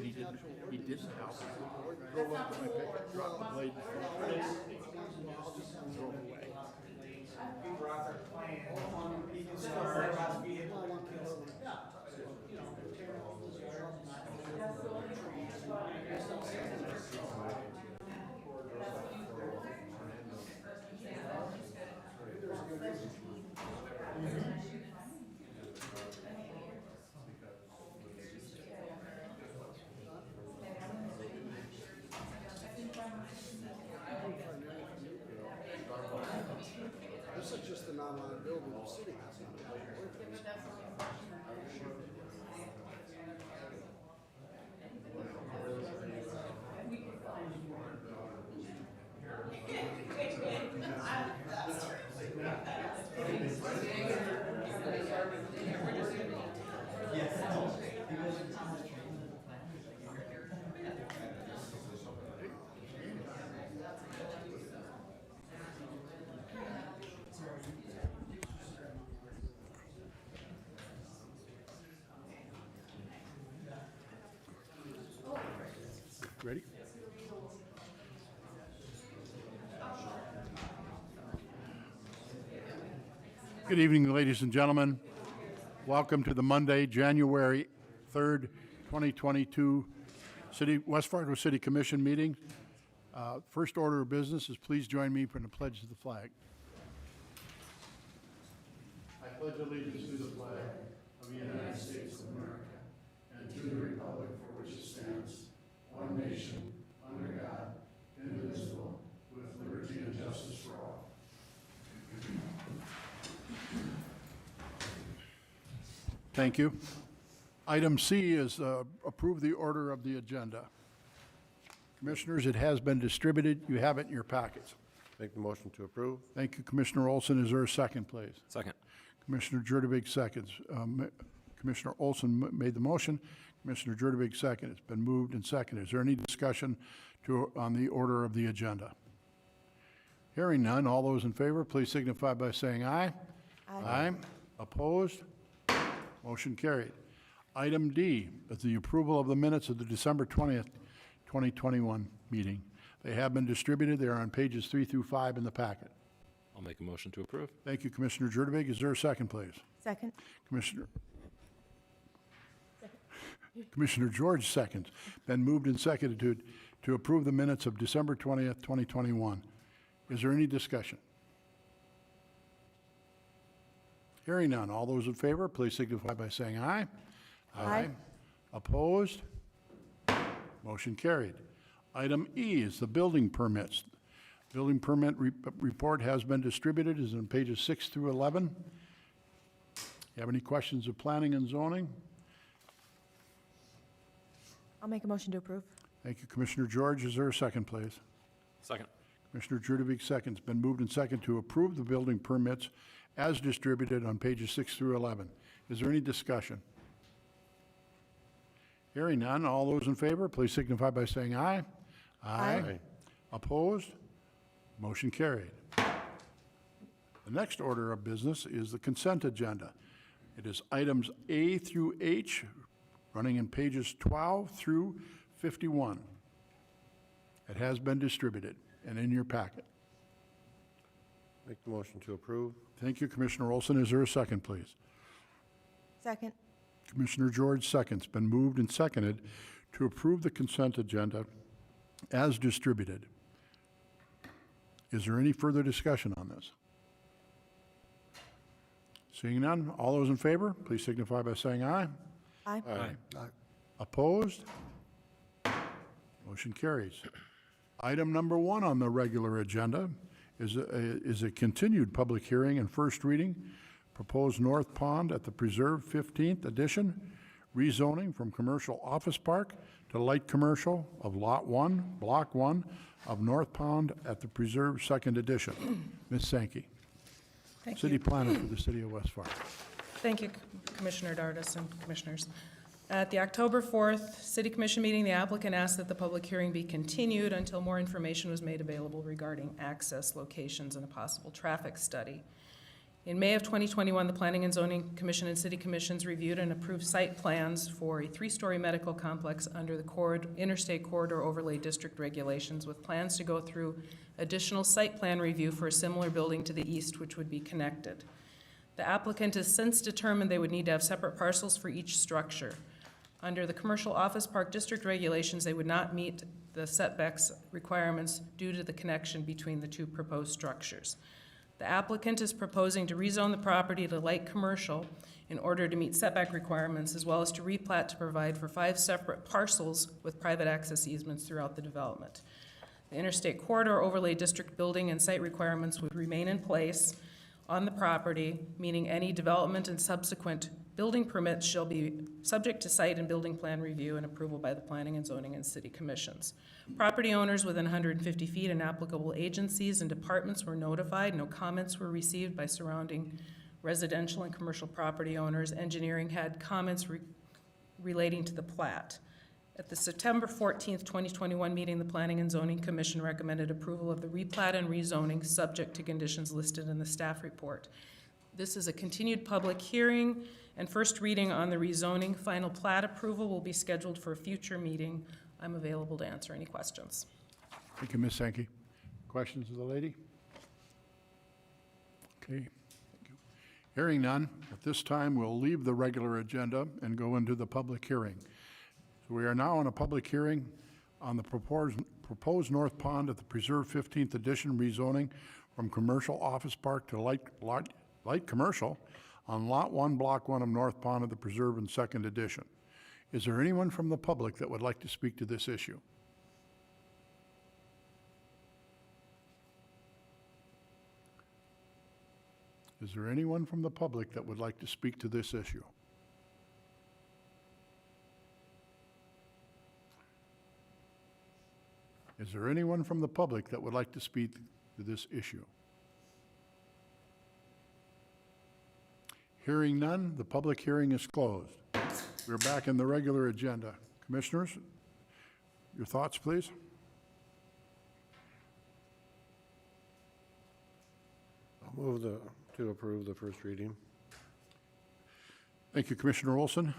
And he didn't help. Drove up to my pickup, dropped the blade, drove away. We brought their plan. Sorry about the vehicle. This is just an online building the city has. Ready? Good evening, ladies and gentlemen. Welcome to the Monday, January 3rd, 2022 West Fargo City Commission meeting. First order of business is please join me for the pledge to the flag. I pledge allegiance to the flag of the United States of America and to the republic for which it stands, one nation, under God, indivisible, with liberty and justice for all. Thank you. Item C is approve the order of the agenda. Commissioners, it has been distributed. You have it in your packets. Make the motion to approve. Thank you, Commissioner Olson. Is there a second, please? Second. Commissioner Jurdevig seconds. Commissioner Olson made the motion. Commissioner Jurdevig second. It's been moved and seconded. Is there any discussion on the order of the agenda? Hearing none, all those in favor, please signify by saying aye. Aye. Opposed? Motion carried. Item D is the approval of the minutes of the December 20th, 2021 meeting. They have been distributed. They are on pages 3 through 5 in the packet. I'll make a motion to approve. Thank you, Commissioner Jurdevig. Is there a second, please? Second. Commissioner George seconds. Been moved and seconded to approve the minutes of December 20th, 2021. Is there any discussion? Hearing none. All those in favor, please signify by saying aye. Aye. Opposed? Motion carried. Item E is the building permits. Building permit report has been distributed. Is on pages 6 through 11. You have any questions of planning and zoning? I'll make a motion to approve. Thank you, Commissioner George. Is there a second, please? Second. Commissioner Jurdevig seconds. Been moved and seconded to approve the building permits as distributed on pages 6 through 11. Is there any discussion? Hearing none, all those in favor, please signify by saying aye. Aye. Opposed? Motion carried. The next order of business is the consent agenda. It is items A through H, running in pages 12 through 51. It has been distributed and in your packet. Make the motion to approve. Thank you, Commissioner Olson. Is there a second, please? Second. Commissioner George seconds. Been moved and seconded to approve the consent agenda as distributed. Is there any further discussion on this? Seeing none, all those in favor, please signify by saying aye. Aye. Aye. Opposed? Motion carries. Item number 1 on the regular agenda is a continued public hearing and first reading, proposed North Pond at the Preserve 15th edition, rezoning from commercial office park to light commercial of Lot 1, Block 1 of North Pond at the Preserve 2nd edition. Ms. Sankey, Thank City you. Planner for the City of West Fargo. Thank you, Commissioner Dardis and Commissioners. At the October 4th City Commission meeting, the applicant asked that the public hearing be continued until more information was made available regarding access, locations, and a possible traffic study. In May of 2021, the Planning and Zoning Commission and City Commissions reviewed and approved site plans for a 3-story medical complex under the Interstate Corridor Overlay District regulations, with plans to go through additional site plan review for a similar building to the east, which would be connected. The applicant has since determined they would need to have separate parcels for each structure. Under the Commercial Office Park District regulations, they would not meet the setbacks requirements due to the connection between the two proposed structures. The applicant is proposing to rezone the property to light commercial in order to meet setback requirements, as well as to replat to provide for 5 separate parcels with private access easements throughout the development. The Interstate Corridor Overlay District building and site requirements would remain in place on the property, meaning any development and subsequent building permits shall be subject to site and building plan review and approval by the Planning and Zoning and City Commissions. Property owners within 150 feet and applicable agencies and departments were notified. No comments were received by surrounding residential and commercial property owners. Engineering had comments relating to the plat. At the September 14th, 2021 meeting, the Planning and Zoning Commission recommended approval of the replat and rezoning subject to conditions listed in the staff report. This is a continued public hearing, and first reading on the rezoning. Final plat approval will be scheduled for a future meeting. I'm available to answer any questions. Thank you, Ms. Sankey. Questions of the lady? Okay. Thank you. Hearing none, at this time, we'll leave the regular agenda and go into the public hearing. So we are now in a public hearing on the proposed North Pond at the Preserve 15th Edition rezoning from commercial office park to light commercial on Lot 1, Block 1 of North Pond of the Preserve in 2nd Edition. Is there anyone from the public that would like to speak to this issue? Is there anyone from the public that would like to speak to this issue? Is there anyone from the public that would like to speak to this issue? Hearing none, the public hearing is closed. We're back in the regular agenda. Commissioners, your thoughts, please? I'll move to approve the first reading. Thank you, Commissioner Olson.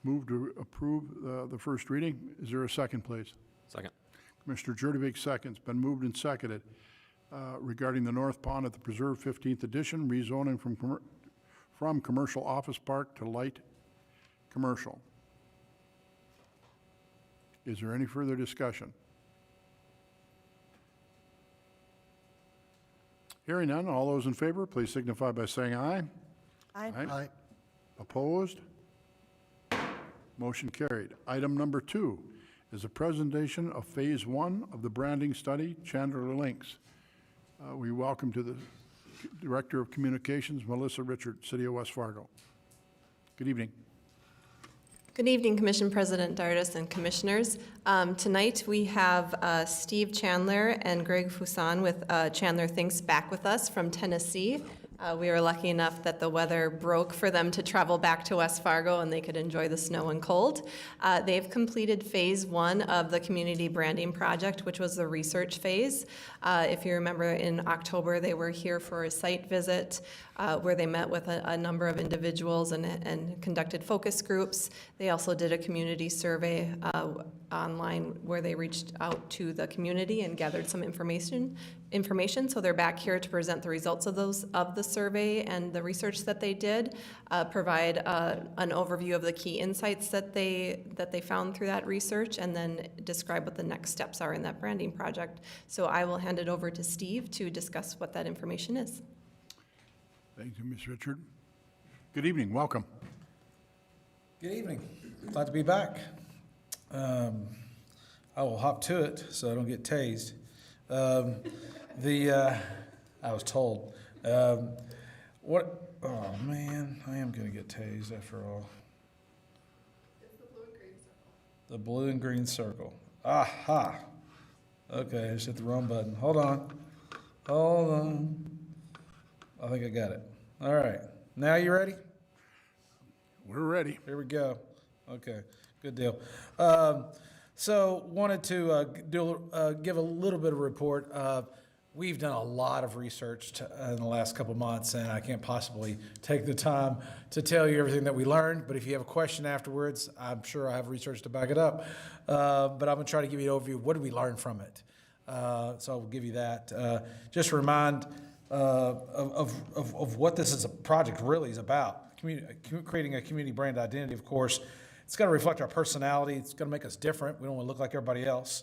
Move to approve the first reading. Is there a second, please? Second. Commissioner Jurdevig seconds. Been moved and seconded regarding the North Pond at the Preserve 15th Edition, rezoning from commercial office park to light commercial. Is there any further discussion? Hearing none, all those in favor, please signify by saying aye. Aye. Aye. Opposed? Motion carried. Item number 2 is a presentation of Phase 1 of the branding study, Chandler Links. We welcome to the Director of Communications, Melissa Richard, City of West Fargo. Good evening. Good evening, Commission President Dardis and Commissioners. Tonight we have Steve Chandler and Greg Fuson with Chandler Thinks back with us from Tennessee. We were lucky enough that the weather broke for them to travel back to West Fargo and they could enjoy the snow and cold. They've completed Phase 1 of the Community Branding Project, which was the research phase. If you remember, in October, they were here for a site visit where they met with a number of individuals and conducted focus groups. They also did a community survey online where they reached out to the community and gathered some information. So they're back here to present the results of the survey and the research that they did, provide an overview of the key insights that they found through that research, and then describe what the next steps are in that branding project. So I will hand it over to Steve to discuss what that information is. Thank you, Ms. Richard. Good evening. Welcome. Good evening. Glad to be back. I will hop to it so I don't get tased. I was told. Oh man, I am going to get tased after all. It's the blue and green circle. Aha. Okay, I just hit the wrong button. Hold on. I think I got it. All right. Now you ready? We're ready. Here we go. Okay, good deal. So wanted to give a little bit of report. we've done a lot of research in the last couple months, and I can't possibly take the time to tell you everything that we learned. But if you have a question afterwards, I'm sure I have research to back it up. But I'm going to try to give you an overview of what did we learn from it. So I'll give you that. Just remind of what this is a project really is about. Creating a community brand identity, of course. It's got to reflect our personality. It's going to make us different. We don't want to look like everybody else.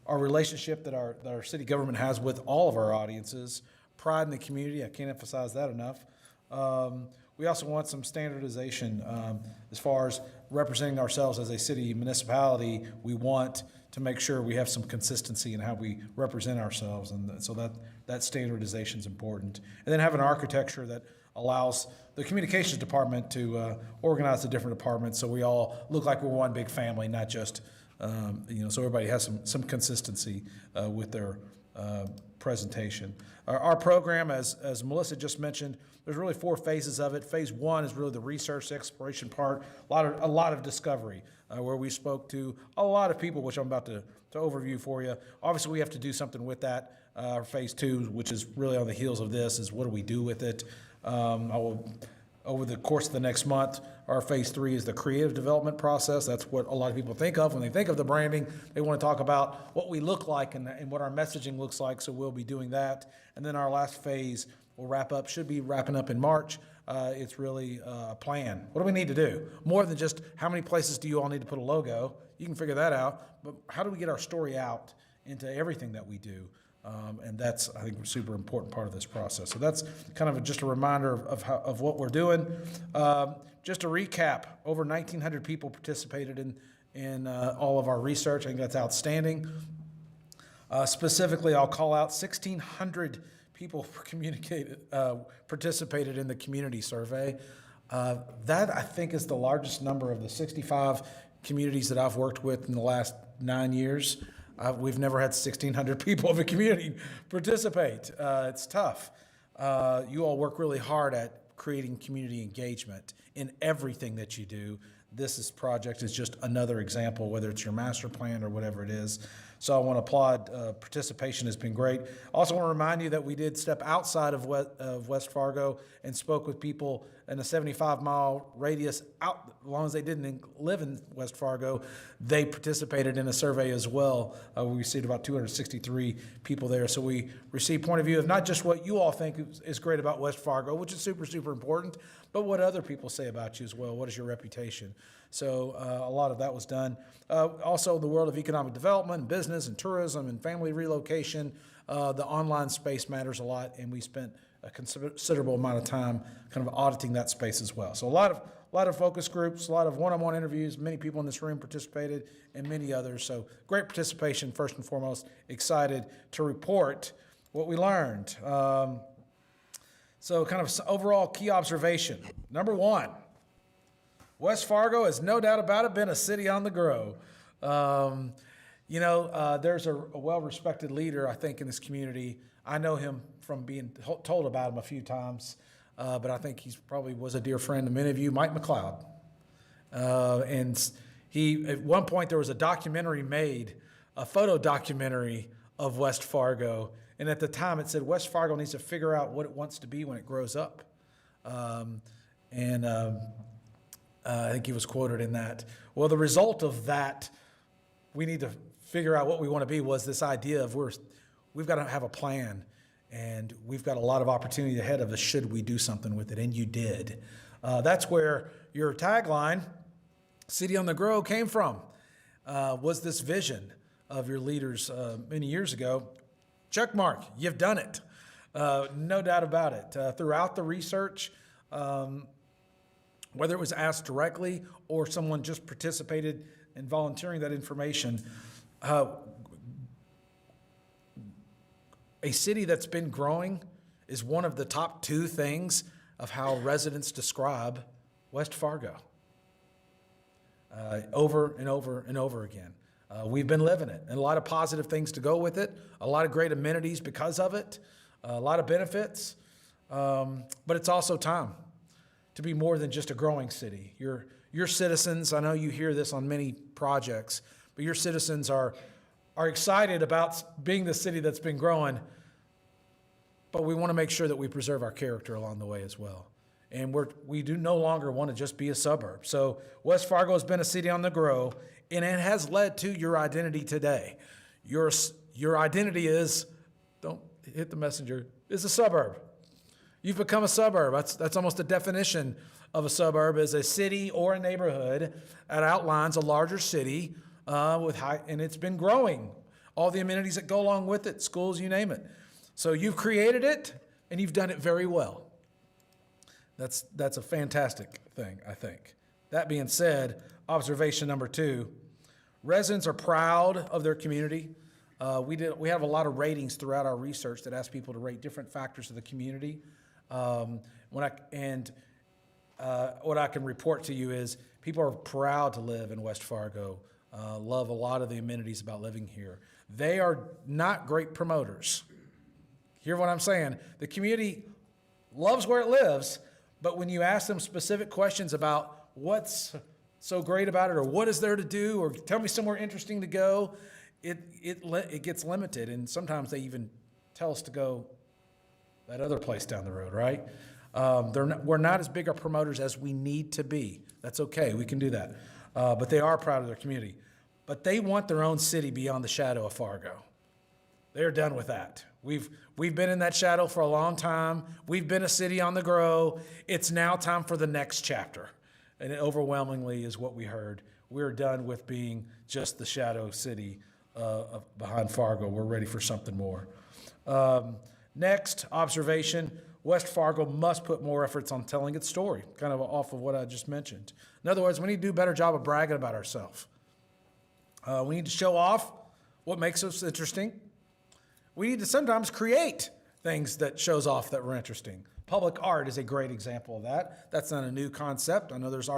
Our relationship that our city government has with all of our audiences, pride in the community. I can't emphasize that enough. We also want some standardization as far as representing ourselves as a city municipality. We want to make sure we have some consistency in how we represent ourselves, and so that standardization is important. And then have an architecture that allows the communications department to organize the different departments so we all look like we're one big family, not just, so everybody has some consistency with their presentation. Our program, as Melissa just mentioned, there's really 4 phases of it. Phase 1 is really the research, the exploration part, a lot of discovery, where we spoke to a lot of people, which I'm about to overview for you. Obviously, we have to do something with that. Phase 2, which is really on the heels of this, is what do we do with it? Over the course of the next month, our phase 3 is the creative development process. That's what a lot of people think of when they think of the branding. They want to talk about what we look like and what our messaging looks like, so we'll be doing that. And then our last phase will should be wrapping up in March. It's really a plan. What do we need to do? More than just how many places do you all need to put a logo? You can figure that out. But how do we get our story out into everything that we do? And that's, I think, a super important part of this process. So that's kind of just a reminder of what we're doing. Just to recap, over 1,900 people participated in all of our research. I think that's outstanding. Specifically, I'll call out 1,600 people participated in the community survey. That, I think, is the largest number of the 65 communities that I've worked with in the last 9 years. We've never had 1,600 people of a community participate. It's tough. You all work really hard at creating community engagement in everything that you do. This project is just another example, whether it's your master plan or whatever it is. So I want to applaud. Participation has been great. Also want to remind you that we did step outside of West Fargo and spoke with people in a 75-mile radius out. As long as they didn't live in West Fargo, they participated in a survey as well. We received about 263 people there. So we received point of view of not just what you all think is great about West Fargo, which is super, super important, but what other people say about you as well. What is your reputation? So a lot of that was done. Also, the world of economic development, business and tourism and family relocation, the online space matters a lot, and we spent a considerable amount of time kind of auditing that space as well. So a lot of focus groups, a lot of one-on-one interviews. Many people in this room participated, and many others. So great participation, first and foremost. Excited to report what we learned. So kind of overall key observation. Number 1, West Fargo has no doubt about it been a city on the grow. There's a well-respected leader, I think, in this community. I know him from being told about him a few times, but I think he's probably was a dear friend to many of you, Mike McLeod. And he, at one point, there was a documentary made, a photo documentary of West Fargo. And at the time, it said West Fargo needs to figure out what it wants to be when it grows up. I think he was quoted in that. Well, the result of that, we need to figure out what we want to be, was this idea of we've got to have a plan, and we've got a lot of opportunity ahead of us should we do something with it, and you did. That's where your tagline, City on the Grow, came from, was this vision of your leaders many years ago. Check mark, you've done it. No doubt about it. Throughout the research, whether it was asked directly or someone just participated in volunteering that information, a city that's been growing is one of the top 2 things of how residents describe West Fargo. Over and over and over again. We've been living it, and a lot of positive things to go with it, a lot of great amenities because of it, a lot of benefits, but it's also time to be more than just a growing city. Your citizens, I know you hear this on many projects, but your citizens are are excited about being the city that's been growing, but we want to make sure that we preserve our character along the way as well. And we do no longer want to just be a suburb. So West Fargo has been a city on the grow, and it has led to your identity today. Your identity is, don't hit the messenger, is a suburb. You've become a suburb. That's almost the definition of a suburb, is a city or a neighborhood that outlines a larger city and it's been growing. All the amenities that go along with it, schools, you name it. So you've created it, and you've done it very well. That's a fantastic thing, I think. That being said, observation number 2, residents are proud of their community. We have a lot of ratings throughout our research that ask people to rate different factors of the community. What I can report to you is people are proud to live in West Fargo, love a lot of the amenities about living here. They are not great promoters. Hear what I'm saying? The community loves where it lives, but when you ask them specific questions about what's so great about it, or what is there to do, or tell me somewhere interesting to go, it gets limited, and sometimes they even tell us to go that other place down the road, right? We're not as big of promoters as we need to be. That's okay, we can do that. But they are proud of their community. But they want their own city beyond the shadow of Fargo. They're done with that. We've been in that shadow for a long time. We've been a city on the grow. It's now time for the next chapter. And it overwhelmingly is what we heard. We're done with being just the shadow city behind Fargo. We're ready for something more. Next observation, West Fargo must put more efforts on telling its story, kind of off of what I just mentioned. In other words, we need to do a better job of bragging about ourselves. We need to show off what makes us interesting. We need to sometimes create things that shows off that we're interesting. Public art is a great example of that. That's not a new concept. I know there's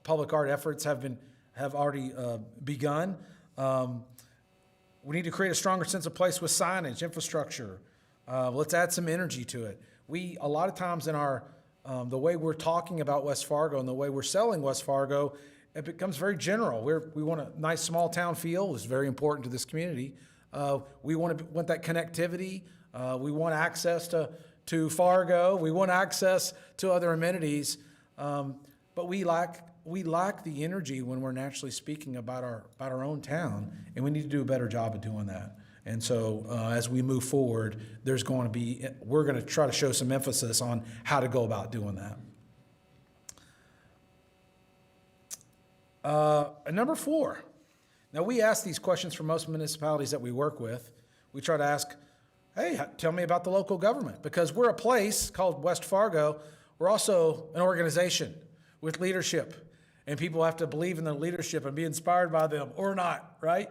public art efforts have already begun. We need to create a stronger sense of place with signage, infrastructure. Let's add some energy to it. A lot of times in the way we're talking about West Fargo and the way we're selling West Fargo, it becomes very general. We want a nice small town feel. It's very important to this community. We want that connectivity. We want access to Fargo. We want access to other amenities. But we lack the energy when we're naturally speaking about our own town, and we need to do a better job of doing that. And so as we move forward, we're going to try to show some emphasis on how to go about doing that. Number 4. Now, we ask these questions for most municipalities that we work with. We try to ask, hey, tell me about the local government, because we're a place called West Fargo. We're also an organization with leadership, and people have to believe in their leadership and be inspired by them or not, right?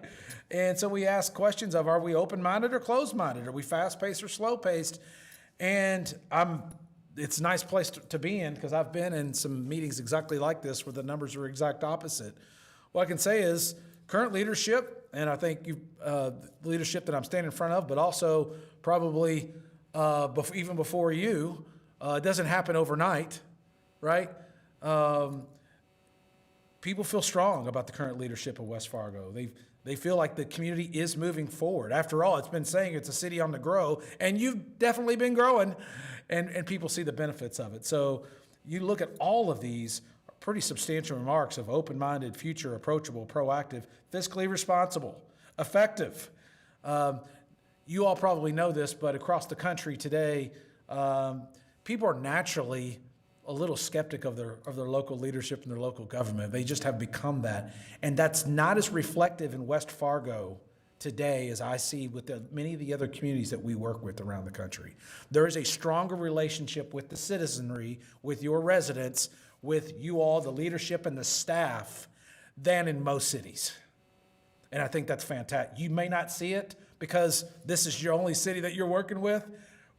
And so we ask questions of, are we open-minded or closed-minded? Are we fast-paced or slow-paced? And it's a nice place to be in, because I've been in some meetings exactly like this where the numbers are exact opposite. What I can say is current leadership, and I think the leadership that I'm standing in front of, but also probably even before you, it doesn't happen overnight, right? People feel strong about the current leadership of West Fargo. They feel like the community is moving forward. After all, it's been saying it's a city on the grow, and you've definitely been growing, and people see the benefits of it. So you look at all of these pretty substantial remarks of open-minded, future, approachable, proactive, fiscally responsible, effective. You all probably know this, but across the country today, people are naturally a little skeptic of their local leadership and their local government. They just have become that. And that's not as reflective in West Fargo today as I see with many of the other communities that we work with around the country. There is a stronger relationship with the citizenry, with your residents, with you all, the leadership and the staff, than in most cities. And I think that's fantastic. You may not see it because this is your only city that you're working with.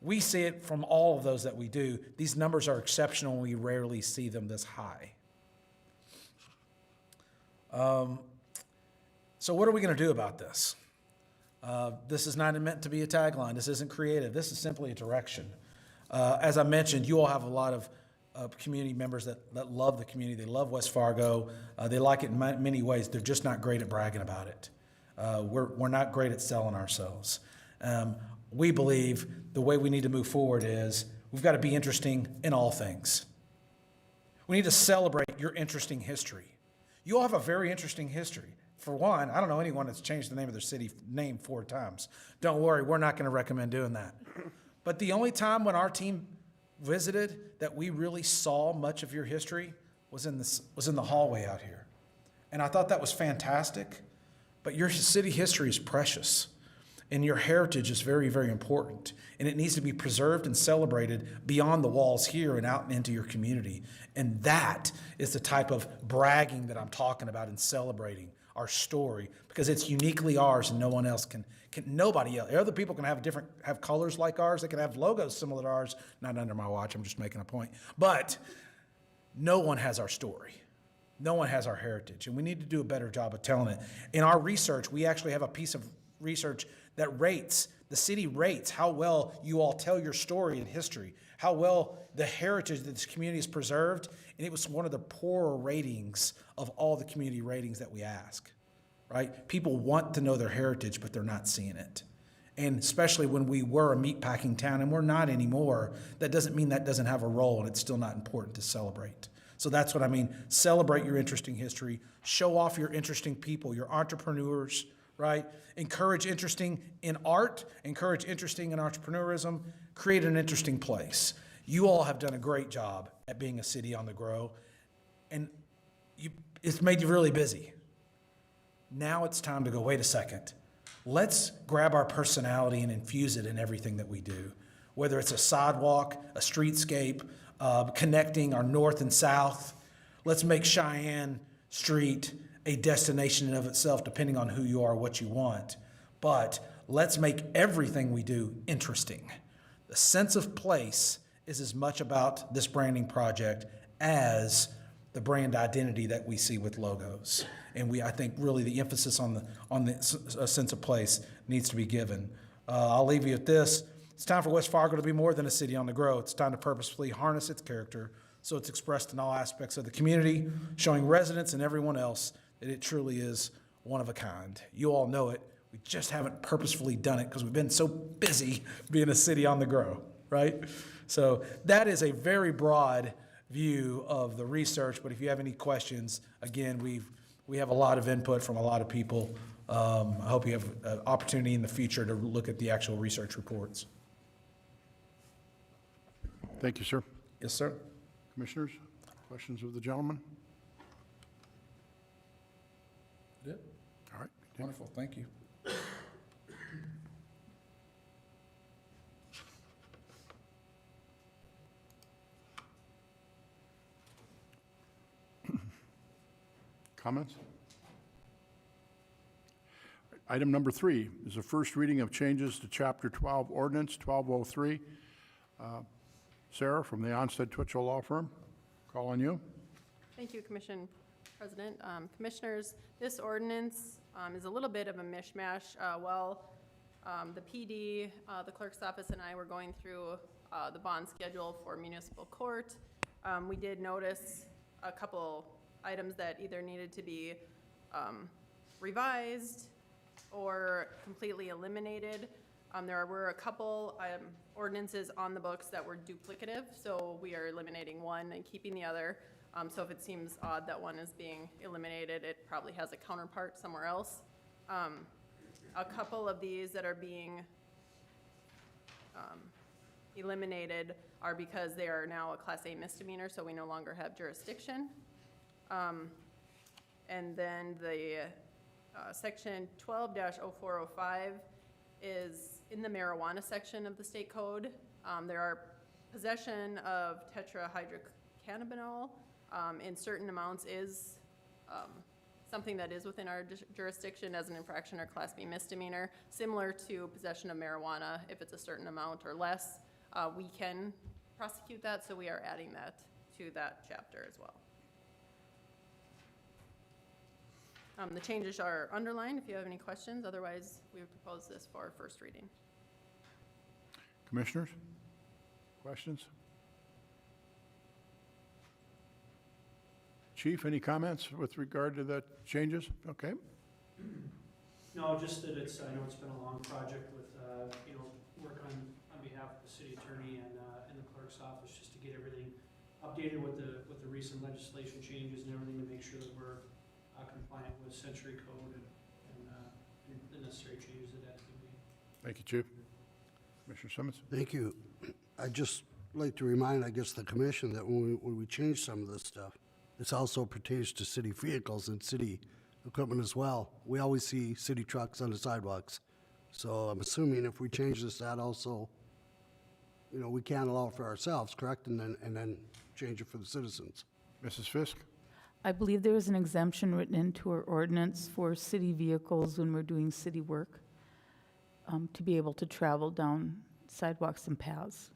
We see it from all of those that we do. These numbers are exceptional, and we rarely see them this high. So what are we going to do about this? This is not meant to be a tagline. This isn't creative. This is simply a direction. As I mentioned, you all have a lot of community members that love the community. They love West Fargo. They like it in many ways. They're just not great at bragging about it. We're not great at selling ourselves. We believe the way we need to move forward is we've got to be interesting in all things. We need to celebrate your interesting history. You all have a very interesting history. For one, I don't know anyone that's changed the name of their city name 4 times. Don't worry, we're not going to recommend doing that. But the only time when our team visited that we really saw much of your history was in the hallway out here. And I thought that was fantastic. But your city history is precious. And your heritage is very, very important. And it needs to be preserved and celebrated beyond the walls here and out and into your community. And that is the type of bragging that I'm talking about and celebrating our story, because it's uniquely ours and no one else can nobody else. Other people can have colors like ours. They can have logos similar to ours. Not under my watch, I'm just making a point. But no one has our story. No one has our heritage. And we need to do a better job of telling it. In our research, we actually have a piece of research that the city rates how well you all tell your story and history, how well the heritage that this community is preserved, and it was one of the poorer ratings of all the community ratings that we ask, right? People want to know their heritage, but they're not seeing it. And especially when we were a meatpacking town, and we're not anymore, that doesn't mean that doesn't have a role, and it's still not important to celebrate. So that's what I mean. Celebrate your interesting history. Show off your interesting people, your entrepreneurs, right? Encourage interesting in art, encourage interesting in entrepreneurism, create an interesting place. You all have done a great job at being a city on the grow, and it's made you really busy. Now it's time to go, wait a second. Let's grab our personality and infuse it in everything that we do, whether it's a sidewalk, a streetscape, connecting our north and south. Let's make Cheyenne Street a destination in of itself, depending on who you are, what you want. But let's make everything we do interesting. The sense of place is as much about this branding project as the brand identity that we see with logos. And I think really the emphasis on the sense of place needs to be given. I'll leave you at this. It's time for West Fargo to be more than a city on the grow. It's time to purposefully harness its character so it's expressed in all aspects of the community, showing residents and everyone else that it truly is one of a kind. You all know it. We just haven't purposefully done it because we've been so busy being a city on the grow, right? So that is a very broad view of the research, but if you have any questions, again, we have a lot of input from a lot of people. I hope you have an opportunity in the future to look at the actual research reports. Thank you, sir. Yes, sir. Commissioners, questions of the gentleman? Did? All right. Wonderful, thank you. Comments? Item number 3 is a first reading of changes to Chapter 12 Ordinance 1203. Sarah from the Onstead Twitchell Law Firm, call on you. Thank you, Commission President. Commissioners, this ordinance is a little bit of a mishmash. The PD, the clerk's office, and I were going through the bond schedule for municipal court. We did notice a couple items that either needed to be revised or completely eliminated. There were a couple ordinances on the books that were duplicative, so we are eliminating one and keeping the other. So if it seems odd that one is being eliminated, it probably has a counterpart somewhere else. A couple of these that are being eliminated are because they are now a Class A misdemeanor, so we no longer have jurisdiction. And then the Section 12-0405 is in the marijuana section of the state code. There are possession of tetrahydrocannabinol in certain amounts is something that is within our jurisdiction as an infraction or Class B misdemeanor, similar to possession of marijuana. If it's a certain amount or less, we can prosecute that, so we are adding that to that chapter as well. The changes are underlined if you have any questions. Otherwise, we would propose this for first reading. Commissioners, questions? Chief, any comments with regard to the changes? Okay. No, just that it's, I know it's been a long project with, work on behalf of the city attorney and the clerk's office, just to get everything updated with the recent legislation changes and everything, to make sure that we're compliant with century code and the necessary changes that have to be made. Thank you, Chief. Commissioner Simmons? Thank you. I'd just like to remind, I guess, the commission that when we change some of this stuff, this also pertains to city vehicles and city equipment as well. We always see city trucks on the sidewalks. So I'm assuming if we change this, that also, we can't allow it for ourselves, correct? And then change it for the citizens. Mrs. Fisk? I believe there is an exemption written into our ordinance for city vehicles when we're doing city work, to be able to travel down sidewalks and paths.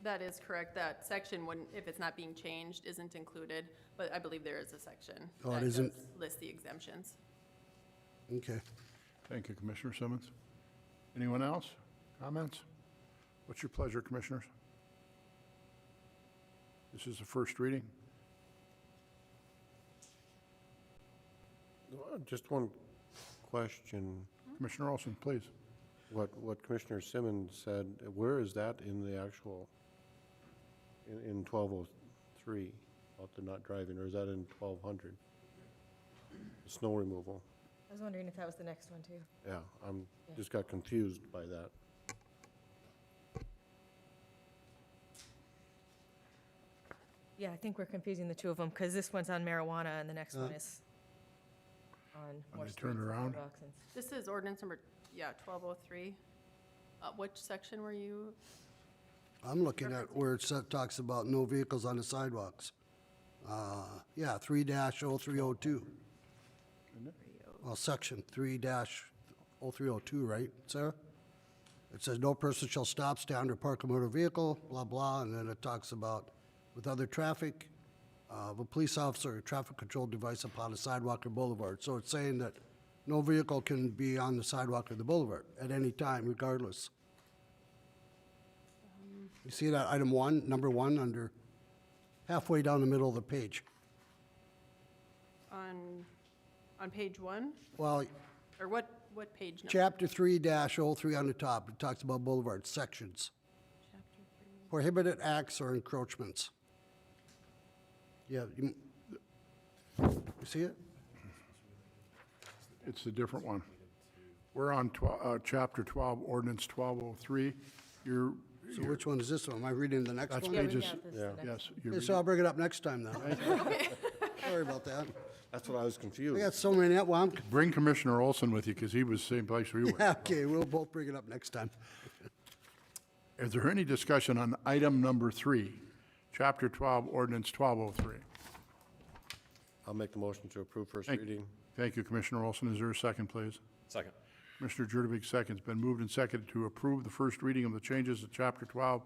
That is correct. That section wouldn't, if it's not being changed, isn't included, but I believe there is a section. Oh, it that isn't? does list the exemptions. Okay. Thank you, Commissioner Simmons. Anyone else? Comments? What's your pleasure, Commissioners? This is the first reading. Just one question. Commissioner Olson, please. What Commissioner Simmons said, where is that in the actual, in 1203, about the not driving, or is that in 1200? Snow removal. I was wondering if that was the next one, too. Yeah, I'm, just got confused by that. Yeah, I think we're confusing the two of them, because this one's on marijuana and the next one is on more they streets turn and around? sidewalks and This is ordinance number, 1203. Which section were you? I'm looking at where it talks about no vehicles on the sidewalks. 3-0302. Well, section 3-0302, right, Sarah? It says no person shall stop, stand, or park a motor vehicle, blah, blah, and then it talks about with other traffic, of a police officer or traffic control device upon a sidewalk or boulevard. So it's saying that no vehicle can be on the sidewalk or the boulevard at any time, regardless. You see that item one, number one, under halfway down the middle of the page. On page 1? Well, Or what page number? chapter 3-03 on the top, it talks about boulevard sections. Chapter 3. Prohibited acts or encroachments. Yeah, you see it? It's a different one. We're on Chapter 12, Ordinance 1203. You're, So which one is this one? Am I reading the next that's one? pages, this is the next yes. you're Okay, so I'll bring it up next time then. Sorry about that. That's what I was We confused. got so many, well, Bring Commissioner Olson with you, because he was the same place we were. yeah, okay, we'll both bring it up next time. Is there any discussion on item number 3, Chapter 12, Ordinance 1203? I'll make the motion to approve first Thank- reading. Thank you, Commissioner Olson. Is there a second, please? Second. Commissioner Jurdevig seconds. Been moved and seconded to approve the first reading of the changes to Chapter 12,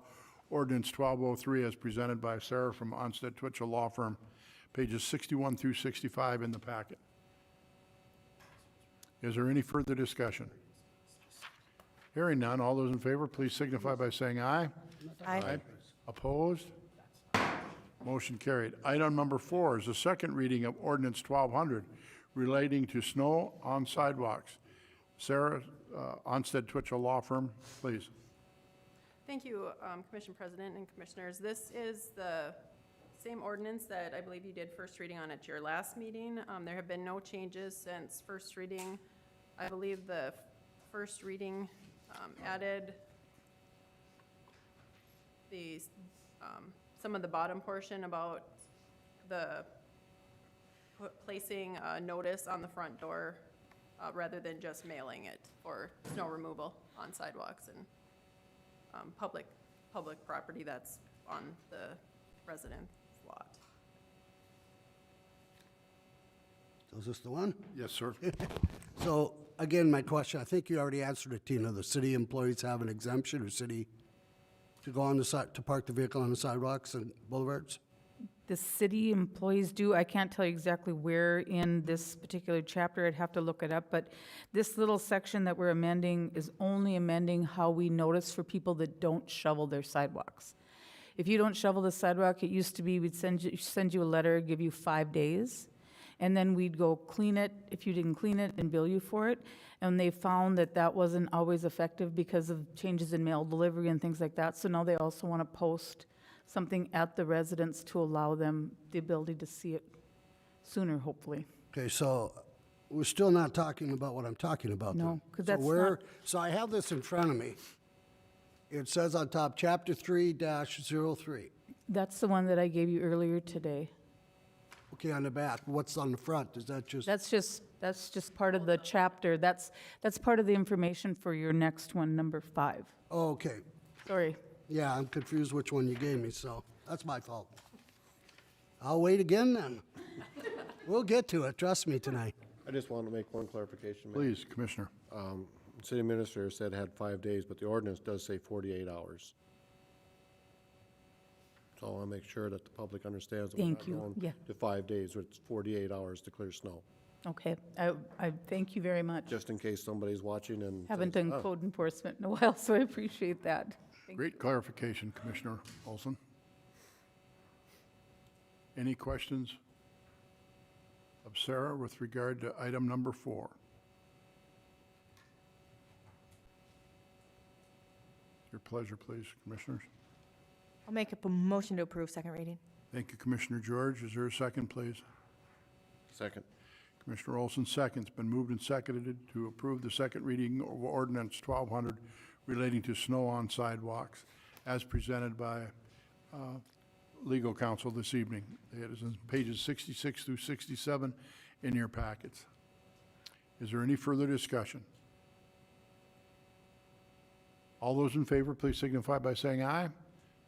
Ordinance 1203, as presented by Sarah from Onstead Twitchell Law Firm, pages 61 through 65 in the packet. Is there any further discussion? Hearing none, all those in favor, please signify by saying aye. Aye. Opposed? Motion carried. Item number 4 is the second reading of Ordinance 1200 relating to snow on sidewalks. Sarah, Onstead Twitchell Law Firm, please. Thank you, Commission President and Commissioners. This is the same ordinance that I believe you did first reading on at your last meeting. There have been no changes since first reading. I believe the first reading added the, some of the bottom portion about the placing a notice on the front door rather than just mailing it for snow removal on sidewalks and public property that's on the residence lot. So is this the one? Yes, sir. So, again, my question, I think you already answered it, Tina. The city employees have an exemption, or city, to go on the side, to park the vehicle on the sidewalks and boulevards? The city employees do. I can't tell you exactly where in this particular chapter. I'd have to look it up. But this little section that we're amending is only amending how we notice for people that don't shovel their sidewalks. If you don't shovel the sidewalk, it used to be we'd send you a letter, give you 5 days. and then we'd go clean it, if you didn't clean it, and bill you for it. And they found that that wasn't always effective because of changes in mail delivery and things like that. So now they also want to post something at the residence to allow them the ability to see it sooner, hopefully. Okay, so we're still not talking about what I'm talking about then. No, 'cause So that's where- not- So I have this in front of me. It says on top, Chapter 3-03. That's the one that I gave you earlier today. Okay, on the back, what's on the front? Is that just? That's just part of the chapter. That's part of the information for your next one, number 5. Oh, okay. Sorry. Yeah, I'm confused which one you gave me, so that's my fault. I'll wait again then. We'll get to it, trust me, tonight. I just want to make one clarification. Mayor. Please, Commissioner. City administrator said it had 5 days, but the ordinance does say 48 hours. So I want to make sure that the public understands that we're Thank not you. going Yeah. to 5 days, it's 48 hours to clear snow. Okay. I thank you very much. Just in case somebody's watching and. Haven't says, done "Oh, code enforcement in a while, so I appreciate that. Great clarification, Commissioner Olson. Any questions of Sarah with regard to item number 4? Your pleasure, please, Commissioners. I'll make a motion to approve second reading. Thank you, Commissioner George. Is there a second, please? Second. Commissioner Olson seconds. Been moved and seconded to approve the second reading of Ordinance 1200 relating to snow on sidewalks as presented by legal counsel this evening. It is in pages 66 through 67 in your packets. Is there any further discussion? All those in favor, please signify by saying aye.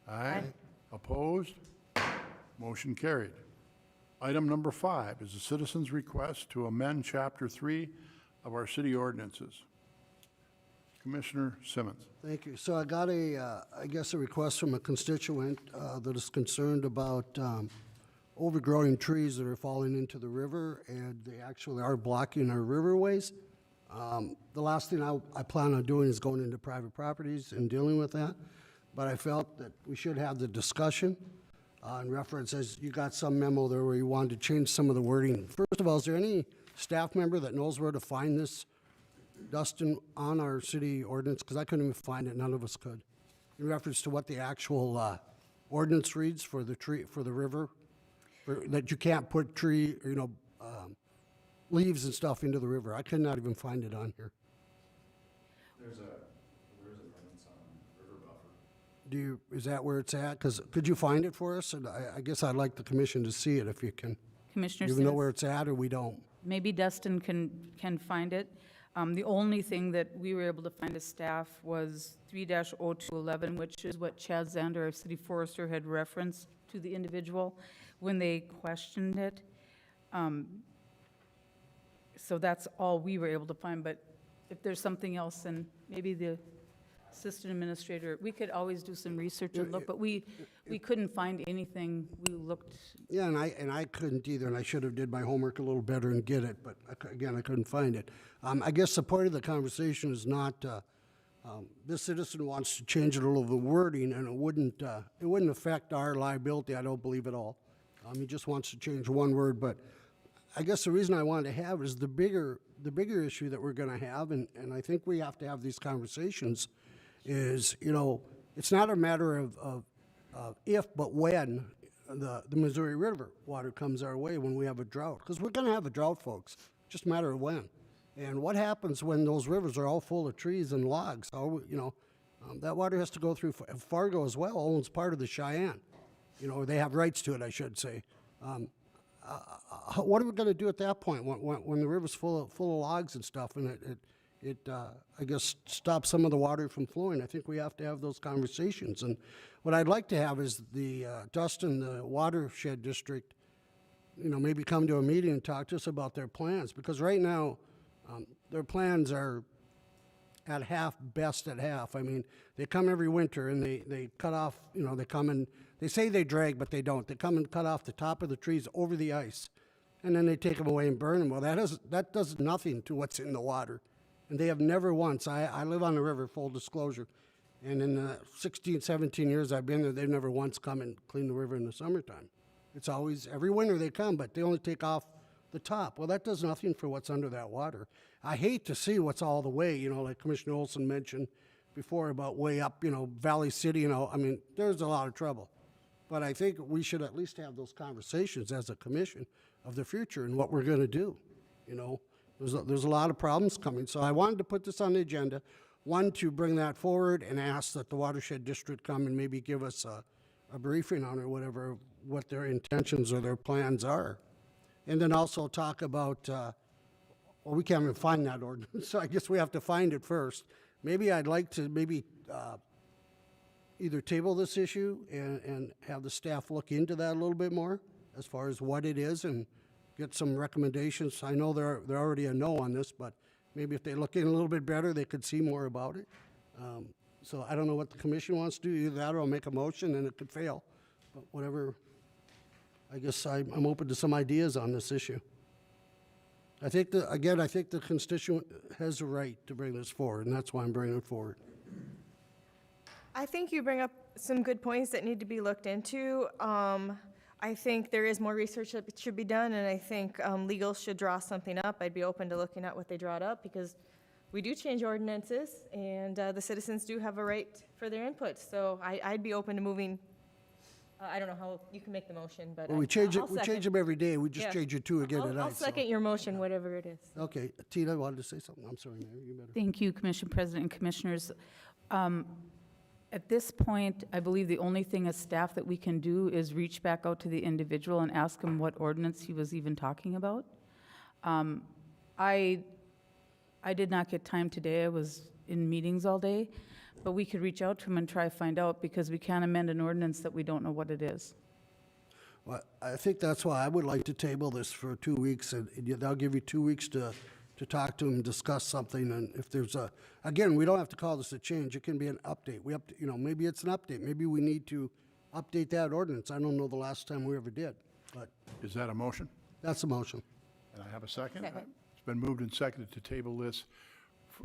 Aye. Opposed? Motion carried. Item number 5 is a citizen's request to amend Chapter 3 of our city ordinances. Commissioner Simmons. Thank you. So I got I guess a request from a constituent that is concerned about overgrowing trees that are falling into the river, and they actually are blocking our riverways. The last thing I plan on doing is going into private properties and dealing with that, but I felt that we should have the discussion in reference, as you got some memo there where you wanted to change some of the wording. First of all, is there any staff member that knows where to find this, Dustin, on our city ordinance? Because I couldn't even find it, none of us could, in reference to what the actual ordinance reads for the tree, for the river, that you can't put tree, leaves and stuff into the river. I could not even find it on here. There's an ordinance on river buffer. Is that where it's at? Because could you find it for us? And I guess I'd like the commission to see it if you can. Commissioner Do you know Simmons? where it's at, or we don't? Maybe Dustin can find it. The only thing that we were able to find as staff was 3-0211, which is what Chad Zander, our city forester, had referenced to the individual when they questioned it. So that's all we were able to find, but if there's something else, then maybe the assistant administrator, we could always do some research and look, but we couldn't find anything. We looked. Yeah, and I couldn't either, and I should have did my homework a little better and get it, but again, I couldn't find it. I guess the point of the conversation is not, this citizen wants to change a little of the wording, and it wouldn't affect our liability, I don't believe at all. He just wants to change one word, but I guess the reason I wanted to have is the bigger issue that we're gonna have, and I think we have to have these conversations, is, it's not a matter of if, but when the Missouri River water comes our way when we have a drought. Because we're gonna have a drought, folks, just a matter of when. And what happens when those rivers are all full of trees and logs? That water has to go through, Fargo as well owns part of the Cheyenne. They have rights to it, I should say. What are we gonna do at that point, when the river's full of logs and stuff, and it I guess, stops some of the water from flowing? I think we have to have those conversations. And what I'd like to have is Dustin, the watershed district, maybe come to a meeting and talk to us about their plans, because right now, their plans are at half, best at half. I mean, they come every winter and they cut off, they come and, they say they drag, but they don't. They come and cut off the top of the trees over the ice, and then they take them away and burn them. Well, that does nothing to what's in the water. And they have never once, I live on the river, full disclosure, and in the 16, 17 years I've been there, they've never once come and cleaned the river in the summertime. It's always, every winter they come, but they only take off the top. Well, that does nothing for what's under that water. I hate to see what's all the way, like Commissioner Olson mentioned before about way up, Valley City, I mean, there's a lot of trouble. But I think we should at least have those conversations as a commission of the future and what we're going to do. There's a lot of problems coming. So I wanted to put this on the agenda. One, to bring that forward and ask that the watershed district come and maybe give us a briefing on it, whatever, what their intentions or their plans are. And then also talk about, well, we can't even find that ordinance, so I guess we have to find it first. Maybe I'd like to either table this issue and have the staff look into that a little bit more as far as what it is and get some recommendations. I know they're already a no on this, but maybe if they look in a little bit better, they could see more about it. So I don't know what the commission wants to do. Either that or I'll make a motion and it could fail. But whatever, I guess I'm open to some ideas on this issue. I think the constituent has a right to bring this forward, and that's why I'm bringing it forward. I think you bring up some good points that need to be looked into. I think there is more research that should be done, and I think legal should draw something up. I'd be open to looking at what they draw up, because we do change ordinances, and the citizens do have a right for their input. So I'd be open to moving. I don't know how you can make the motion, but Well, we change them every day. We just Yeah. change it two again tonight. I'll second your motion, whatever it is. Okay, Tina wanted to say something. I'm sorry, Mary, you better. Thank you, Commission President and Commissioners. At this point, I believe the only thing as staff that we can do is reach back out to the individual and ask him what ordinance he was even talking about. I did not get time today. I was in meetings all day, but we could reach out to him and try to find out, because we can't amend an ordinance that we don't know what it is. Well, I think that's why I would like to table this for 2 weeks, and that'll give you 2 weeks to talk to him, discuss something, and if there's again, we don't have to call this a change, it can be an update. We have to, maybe it's an update, maybe we need to update that ordinance. I don't know the last time we ever did, but Is that a motion? that's a motion. And I have a second? Second. It's been moved and seconded to table this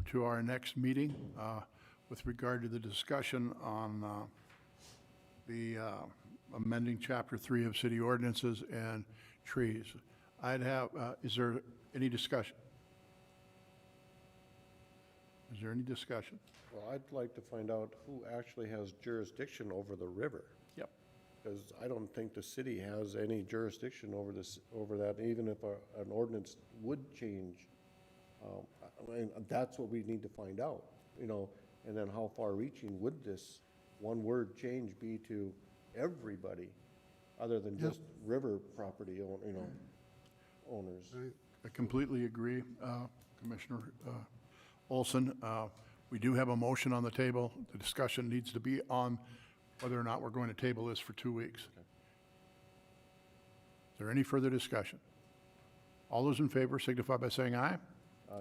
to our next meeting with regard to the discussion on the amending Chapter 3 of City Ordinances and trees. Is there any discussion? Is there any discussion? Well, I'd like to find out who actually has jurisdiction over the river. Yep. Because I don't think the city has any jurisdiction over that, even if an ordinance would change. I mean, that's what we need to find out, and then how far-reaching would this one-word change be to everybody, other than just river property, owners? I completely agree, Commissioner Olson. We do have a motion on the table. The discussion needs to be on whether or not we're going to table this for 2 weeks. Okay. Is there any further discussion? All those in favor signify by saying aye.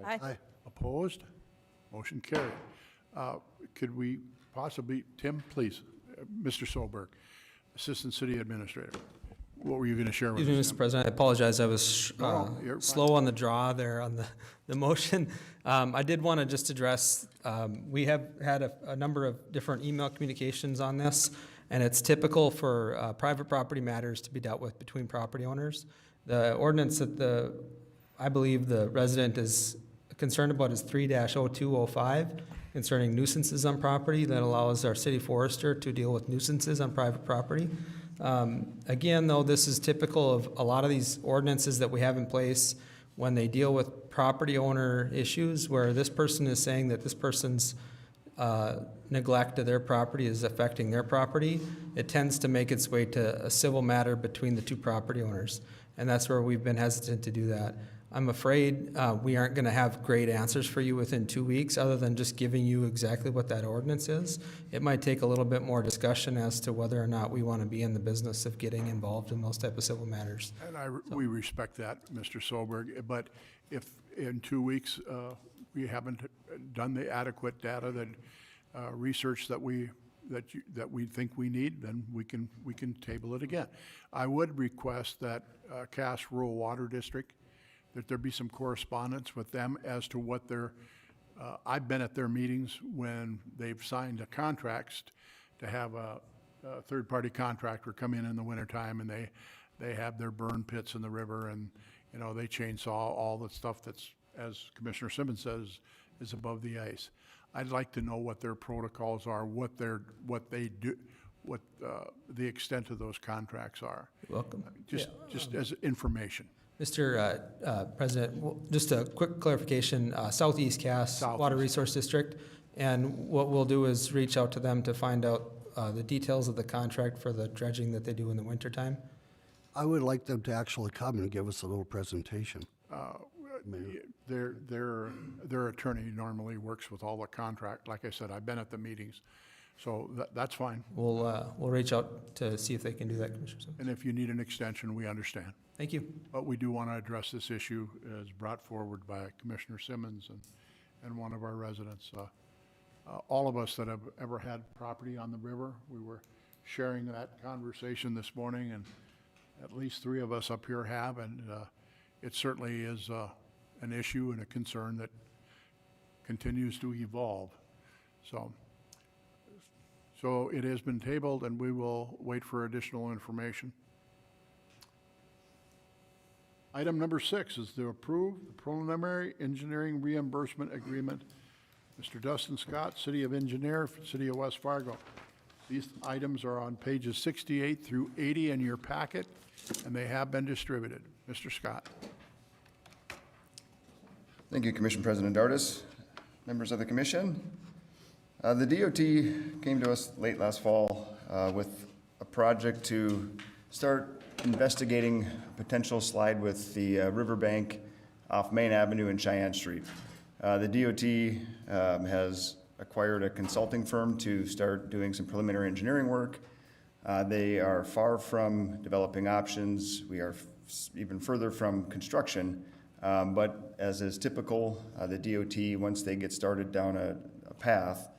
Aye. Opposed? Motion carried. Could we possibly, Tim, please, Mr. Solberg, Assistant City Administrator, what were you going to share with us? Excuse me, Mr. President, I apologize, I was No, you're fine. slow on the draw there on the motion. I did want to just address, we have had a number of different email communications on this, and it's typical for private property matters to be dealt with between property owners. The ordinance that I believe the resident is concerned about is 3-0205, concerning nuisances on property, that allows our city forester to deal with nuisances on private property. Again, though, this is typical of a lot of these ordinances that we have in place when they deal with property owner issues, where this person is saying that this person's neglect of their property is affecting their property. It tends to make its way to a civil matter between the two property owners, and that's where we've been hesitant to do that. I'm afraid we aren't going to have great answers for you within 2 weeks, other than just giving you exactly what that ordinance is. It might take a little bit more discussion as to whether or not we want to be in the business of getting involved in those type of civil matters. And we respect that, Mr. Solberg, but if in 2 weeks we haven't done the adequate data research that we think we need, then we can table it again. I would request that Cass Rural Water District, that there be some correspondence with them as to what I've been at their meetings when they've signed contracts to have a third-party contractor come in the wintertime, and they have their burn pits in the river, and You know, they chainsaw all the stuff that's, as Commissioner Simmons says, is above the ice. I'd like to know what their protocols are, what they do, what the extent of those contracts are. Welcome. Just as information. Mr. President, just a quick clarification, Southeast Cass Water Southeast. Resource District, and what we'll do is reach out to them to find out the details of the contract for the dredging that they do in the wintertime. I would like them to actually come and give us a little presentation. Their attorney normally works with all the contract. Like I said, I've been at the meetings, so that's fine. We'll reach out to see if they can do that, Commissioner Simmons. And if you need an extension, we understand. Thank you. But we do want to address this issue as brought forward by Commissioner Simmons and one of our residents. All of us that have ever had property on the river, we were sharing that conversation this morning, and at least 3 of us up here have, and it certainly is an issue and a concern that continues to evolve. So it has been tabled, and we will wait for additional information. Item number 6 is to approve the preliminary engineering reimbursement agreement. Mr. Dustin Scott, City of Engineer, City of West Fargo. These items are on pages 68 through 80 in your packet, and they have been distributed. Mr. Scott. Thank you, Commission President Dardis, members of the commission. The DOT came to us late last fall with a project to start investigating a potential slide with the riverbank off Main Avenue and Cheyenne Street. The DOT has acquired a consulting firm to start doing some preliminary engineering work. They are far from developing options. We are even further from construction. But as is typical, the DOT, once they get started down a path,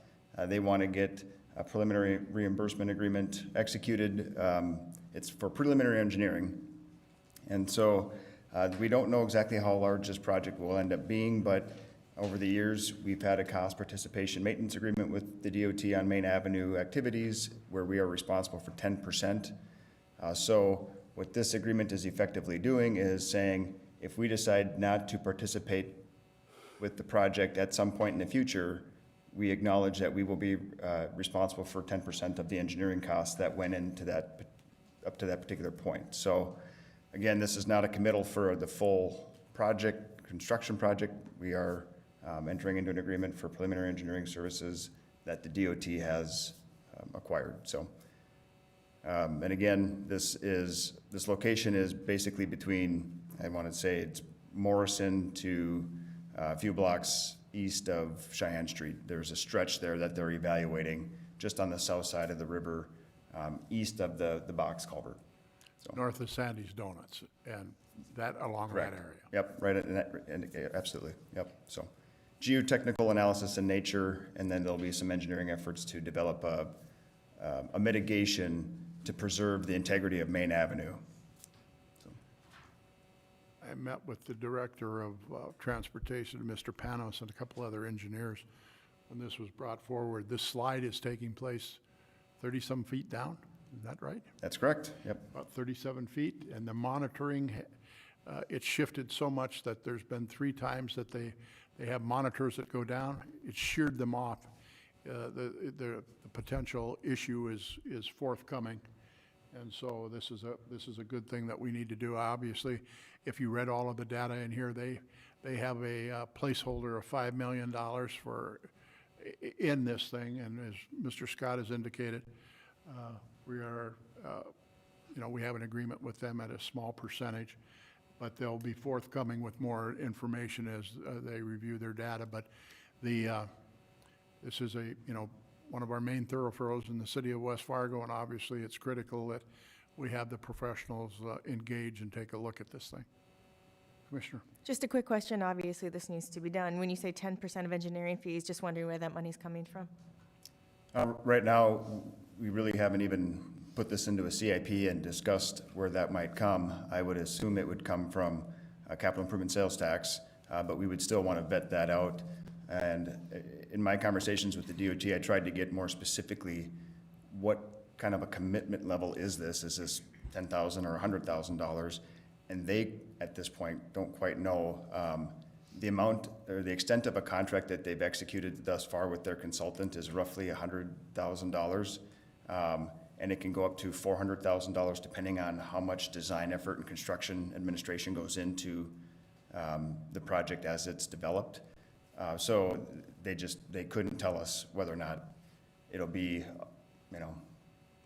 they want to get a preliminary reimbursement agreement executed. It's for preliminary engineering. And so we don't know exactly how large this project will end up being, but over the years, we've had a cost participation maintenance agreement with the DOT on Main Avenue activities where we are responsible for 10%. So what this agreement is effectively doing is saying, if we decide not to participate with the project at some point in the future, we acknowledge that we will be responsible for 10% of the engineering costs that went into that, up to that particular point. So again, this is not a committal for the full project, construction project. We are entering into an agreement for preliminary engineering services that the DOT has acquired. So, and again, this location is basically between, I want to say it's Morrison to a few blocks east of Cheyenne Street. There's a stretch there that they're evaluating just on the south side of the river, east of the box culvert. So. North of Sandy's Donuts, and that along Correct. that area. Yep, right, and absolutely, yep. So geotechnical analysis in nature, and then there'll be some engineering efforts to develop a mitigation to preserve the integrity of Main Avenue. So. I met with the Director of Transportation, Mr. Panos, and a couple other engineers when this was brought forward. This slide is taking place 30-some feet down, is that right? That's correct, yep. About 37 feet, and the monitoring, it's shifted so much that there's been 3 times that they have monitors that go down. It's sheared them off. The potential issue is forthcoming, and so this is a good thing that we need to do. Obviously, if you read all of the data in here, they have a placeholder of $5 million in this thing, and as Mr. Scott has indicated, we are, we have an agreement with them at a small percentage, but they'll be forthcoming with more information as they review their data. But this is one of our main thoroughfares in the city of West Fargo, and obviously it's critical that we have the professionals engage and take a look at this thing. Commissioner? Just a quick question. Obviously, this needs to be done. When you say 10% of engineering fees, just wondering where that money's coming from? Right now, we really haven't even put this into a CIP and discussed where that might come. I would assume it would come from a capital improvement sales tax, but we would still want to vet that out. And in my conversations with the DOT, I tried to get more specifically what kind of a commitment level is this? Is this $10,000 or $100,000? and they, at this point, don't quite know the amount or the extent of a contract that they've executed thus far with their consultant is roughly $100,000. And it can go up to $400,000 depending on how much design effort and construction administration goes into the project as it's developed. So they couldn't tell us whether or not it'll be,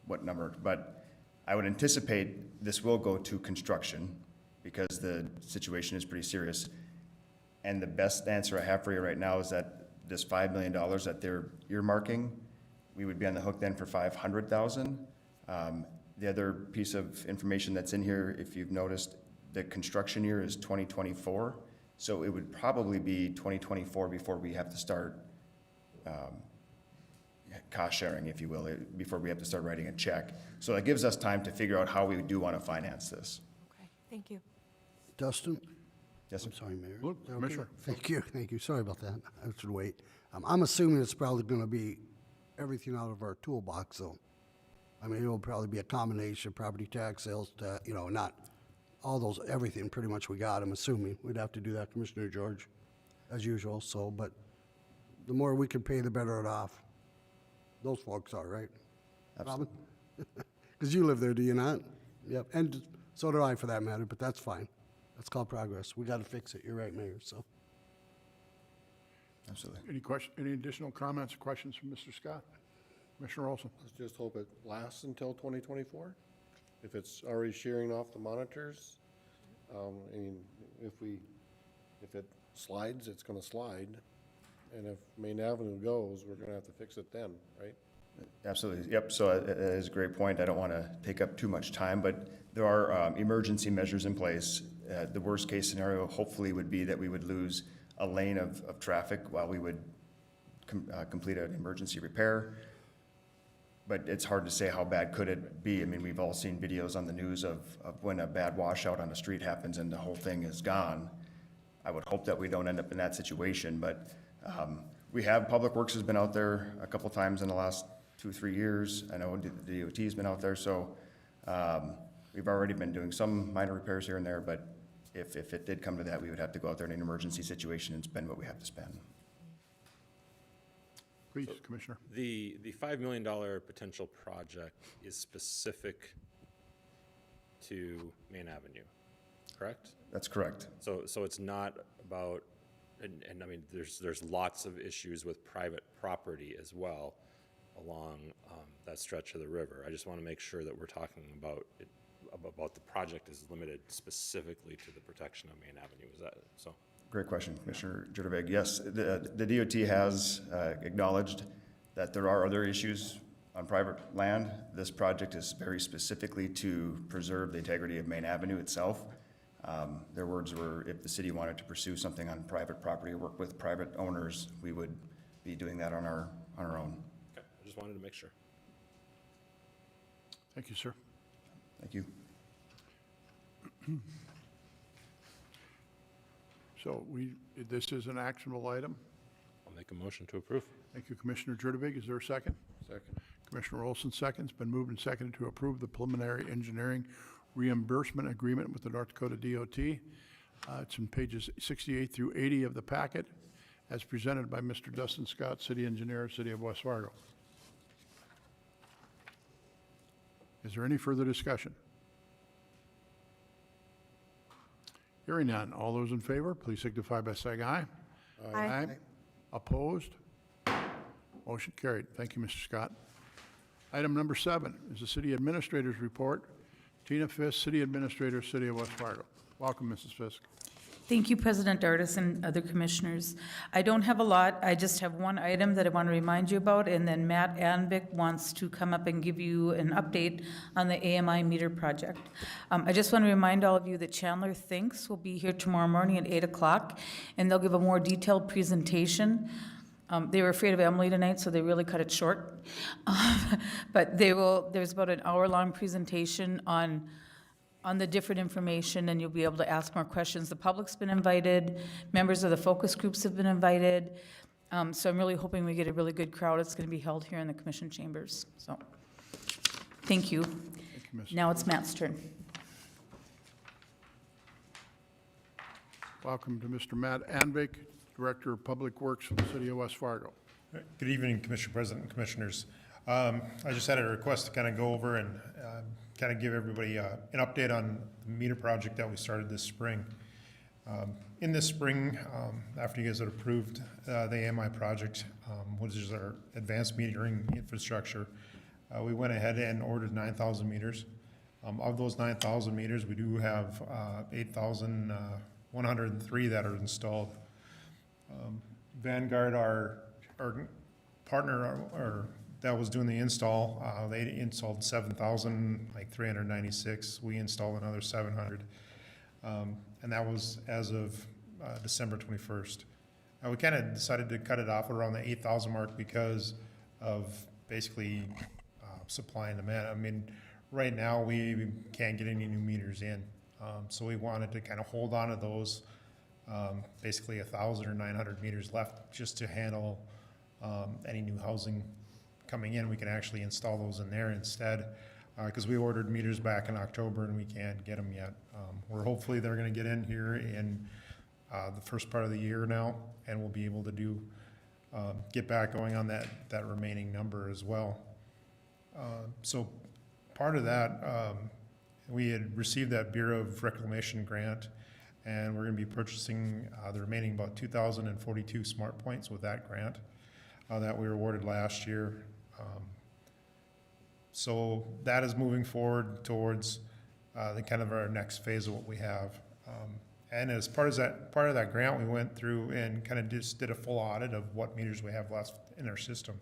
what number. But I would anticipate this will go to construction because the situation is pretty serious. And the best answer I have for you right now is that this $5 million that they're earmarking, we would be on the hook then for $500,000. The other piece of information that's in here, if you've noticed, the construction year is 2024. So it would probably be 2024 before we have to start cost sharing, if you will, before we have to start writing a check. So that gives us time to figure out how we do want to finance this. Okay, thank you. Dustin? Yes, sir. I'm sorry, Mayor. Look, Is that okay? Commissioner. Thank you. Sorry about that. I should wait. I'm assuming it's probably going to be everything out of our toolbox, though. I mean, it'll probably be a combination, property tax, sales tax, not all those, everything pretty much we got, I'm assuming. We'd have to do that, Commissioner George, as usual, so, but the more we can pay, the better it off. Those folks are, right? Robin? Because you live there, do you not? Yep, and so do I for that matter, but that's fine. That's called progress. We got to fix it. You're right, Mayor, so. Absolutely. Any additional comments or questions from Mr. Scott? Commissioner Olson? Let's just hope it lasts until 2024. If it's already shearing off the monitors, I mean, if it slides, it's gonna slide. And if Main Avenue goes, we're gonna have to fix it then, right? Absolutely. Yep. So that is a great point. I don't want to take up too much time, but there are emergency measures in place. The worst case scenario hopefully would be that we would lose a lane of traffic while we would complete an emergency repair. But it's hard to say how bad could it be. I mean, we've all seen videos on the news of when a bad washout on the street happens and the whole thing is gone. I would hope that we don't end up in that situation, but we have, Public Works has been out there a couple times in the last 2-3 years. I know the DOT's been out there, so we've already been doing some minor repairs here and there, but if it did come to that, we would have to go out there in an emergency situation and spend what we have to spend. Please, Commissioner. The $5 million potential project is specific to Main Avenue, correct? That's correct. So it's not about, and I mean, there's lots of issues with private property as well along that stretch of the river. I just want to make sure that we're talking about it, about the project is limited specifically to the protection of Main Avenue. Is that so? Great question, Commissioner Jutterberg. Yes, the DOT has acknowledged that there are other issues on private land. This project is very specifically to preserve the integrity of Main Avenue itself. Their words were, if the city wanted to pursue something on private property or work with private owners, we would be doing that on our own. Okay, I just wanted to make sure. Thank you, sir. Thank you. So this is an actionable item. I'll make a motion to approve. Thank you, Commissioner Jurdovic. Is there a second? Second. Commissioner Olson seconds. Been moved and seconded to approve the preliminary engineering reimbursement agreement with the North Dakota DOT. It's in pages 68 through 80 of the packet, as presented by Mr. Dustin Scott, City Engineer, City of West Fargo. Is there any further discussion? Hearing none. All those in favor, please signify by saying aye. Aye. Opposed? Motion carried. Thank you, Mr. Scott. Item number 7 is the City Administrator's Report. Tina Fisk, City Administrator, City of West Fargo. Welcome, Mrs. Fisk. Thank you, President Dardis and other commissioners. I don't have a lot. I just have one item that I want to remind you about, and then Matt Anvik wants to come up and give you an update on the AMI meter project. I just want to remind all of you that Chandler Thinks will be here tomorrow morning at 8 o'clock, and they'll give a more detailed presentation. They were afraid of Emily tonight, so they really cut it short. But there's about an hour-long presentation on the different information, and you'll be able to ask more questions. The public's been invited, members of the focus groups have been invited, so I'm really hoping we get a really good crowd. It's going to be held here in the commission chambers, so thank you. Thank you, Ms. Now it's Matt's turn. Welcome to Mr. Matt Anvik, Director of Public Works for the City of West Fargo. Good evening, Commissioner President and Commissioners. I just had a request to kind of go over and kind of give everybody an update on the meter project that we started this spring. In this spring, after you guys had approved the AMI project, which is our advanced metering infrastructure, we went ahead and ordered 9,000 meters. Of those 9,000 meters, we do have 8,103 that are installed. Vanguard, our partner that was doing the install, they installed 7,396. We installed another 700. And that was as of December 21st. We kind of decided to cut it off around the 8,000 mark because of basically supply and demand. I mean, right now we can't get any new meters in. So we wanted to kind of hold on to those, basically 1,000 or 900 meters left just to handle any new housing coming in. We can actually install those in there instead, because we ordered meters back in October and we can't get them yet. We're hopefully they're going to get in here in the first part of the year now, and we'll be able to do get back going on that remaining number as well. So part of that, we had received that Bureau of Reclamation grant, and we're going to be purchasing the remaining about 2,042 smart points with that grant that we were awarded last year. So that is moving forward towards the kind of our next phase of what we have. And as part of that grant, we went through and kind of just did a full audit of what meters we have left in our system.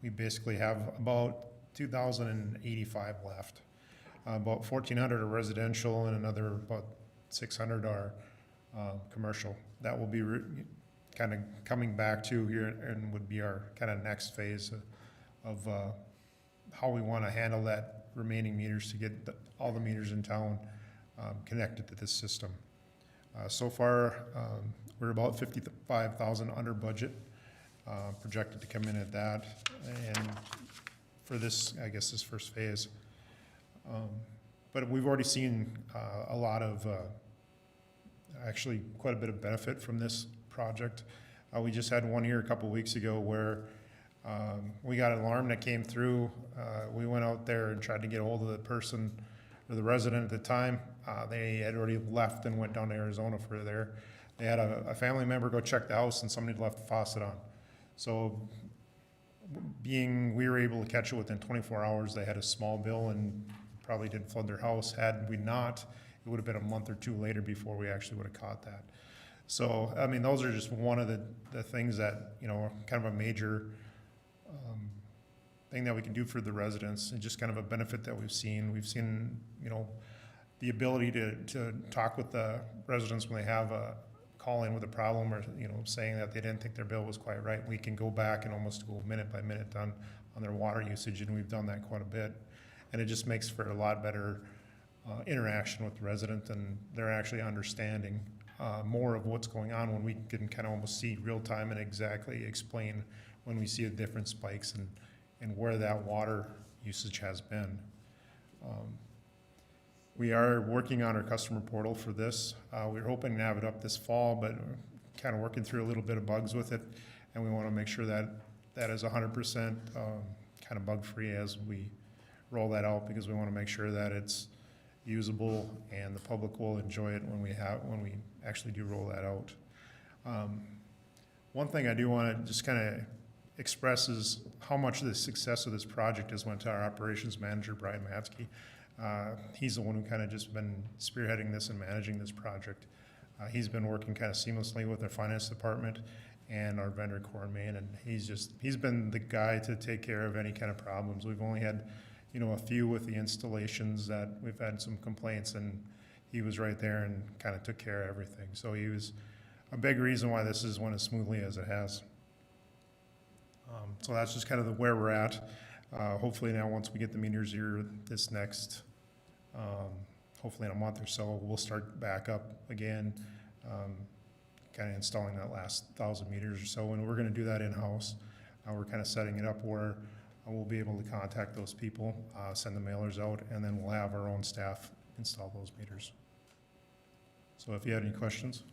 We basically have about 2,085 left. About 1,400 are residential and another about 600 are commercial. That will be kind of coming back to here and would be our kind of next phase of how we want to handle that remaining meters to get all the meters in town connected to this system. So far, we're about 55,000 under budget, projected to come in at that, and for this, I guess, this first phase. But we've already seen a lot of, actually quite a bit of benefit from this project. We just had one here a couple weeks ago where we got an alarm that came through. We went out there and tried to get a hold of the person or the resident at the time. They had already left and went down to Arizona for there. They had a family member go check the house and somebody had left the faucet on. So we were able to catch it within 24 hours. They had a small bill and probably did flood their house. Had we not, it would have been a month or two later before we actually would have caught that. So, I mean, those are just one of the things that, you know, are kind of a major thing that we can do for the residents, and just kind of a benefit that we've seen. We've seen, you know, the ability to talk with the residents when they have a call in with a problem, or, you know, saying that they didn't think their bill was quite right. We can go back and almost go minute by minute on their water usage, and we've done that quite a bit. And it just makes for a lot better interaction with the resident, and they're actually understanding more of what's going on when we can kind of almost see real time and exactly explain when we see the different spikes and where that water usage has been. We are working on our customer portal for this. We're hoping to have it up this fall, but we're kind of working through a little bit of bugs with it, and we want to make sure that that is 100% kind of bug-free as we roll that out, because we want to make sure that it's usable and the public will enjoy it when we actually do roll that out. One thing I do want to just kind of express is how much the success of this project has went to our operations manager, Brian Matsky. He's the one who kind of just been spearheading this and managing this project. He's been working kind of seamlessly with our finance department and our vendor core main, and he's been the guy to take care of any kind of problems. We've only had, you know, a few with the installations that we've had some complaints, and he was right there and kind of took care of everything. So he was a big reason why this has went as smoothly as it has. So that's just kind of where we're at. Hopefully now, once we get the meters here this next, hopefully in a month or so, we'll start back up again, kind of installing that last 1,000 meters or so. And we're going to do that in-house. We're kind of setting it up where we'll be able to contact those people, send the mailers out, and then we'll have our own staff install those meters. So if you have any questions.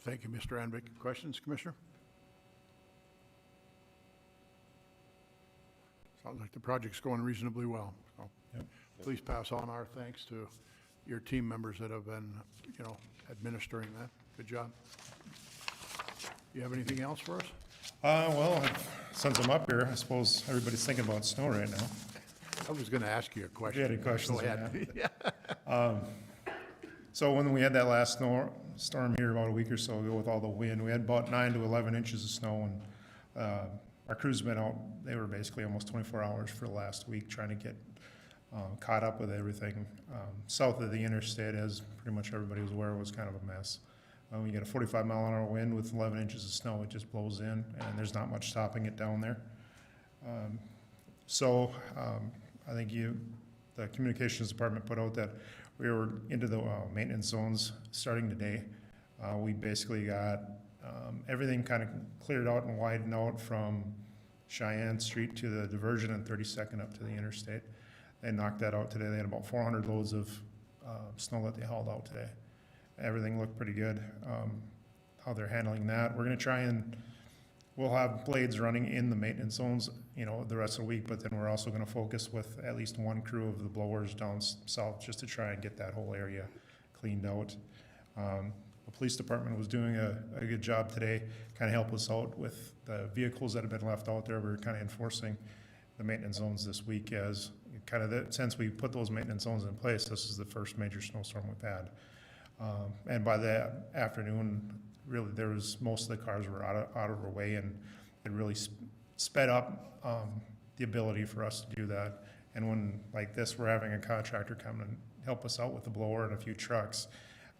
Thank you, Mr. Anvick. Questions, Commissioner? Sounds like the project's going reasonably well. So Yep. please pass on our thanks to your team members that have been, administering that. Good job. You have anything else for us? Well, since I'm up here, I suppose everybody's thinking about snow right now. I was going to ask you a question. If you had any questions, Go ahead. So when we had that last storm here about a week or so ago with all the wind, we had about 9 to 11 inches of snow, and our crew's been out, they were basically almost 24 hours for the last week trying to get caught up with everything. South of the interstate, as pretty much everybody was aware, was kind of a mess. We get a 45-mile-an-hour wind with 11 inches of snow, it just blows in, and there's not much stopping it down there. I think the communications department put out that we were into the maintenance zones starting today. We basically got everything kind of cleared out and widened out from Cheyenne Street to the diversion and 32nd up to the interstate. They knocked that out today. They had about 400 loads of snow that they hauled out today. Everything looked pretty good, how they're handling that. We're gonna try and, we'll have blades running in the maintenance zones, the rest of the week, but then we're also gonna focus with at least one crew of the blowers down south just to try and get that whole area cleaned out. The police department was doing a good job today, kind of help us out with the vehicles that have been left out there. We're kind of enforcing the maintenance zones this week as kind of since we put those maintenance zones in place, this is the first major snowstorm we've had. And by the afternoon, really, most of the cars were out of our way, and it really sped up the ability for us to do that. And when, like this, we're having a contractor come and help us out with the blower and a few trucks,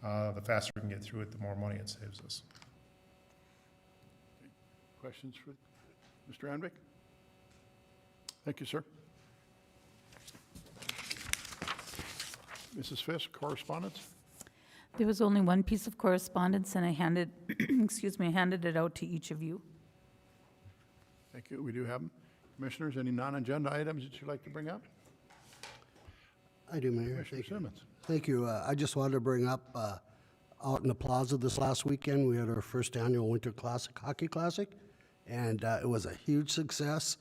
the faster we can get through it, the more money it saves us. Questions for Mr. Anvick? Thank you, sir. Mrs. Fisk, correspondence? There was only one piece of correspondence, and I handed, I handed it out to each of you. Thank you. We do have them. Commissioners, any non-agenda items that you'd like to bring up? I do, Mayor. Commissioner Thank you. Simmons. Thank you. I just wanted to bring up, out in the plaza this last weekend, we had our first annual Winter Classic, Hockey Classic, and it was a huge success.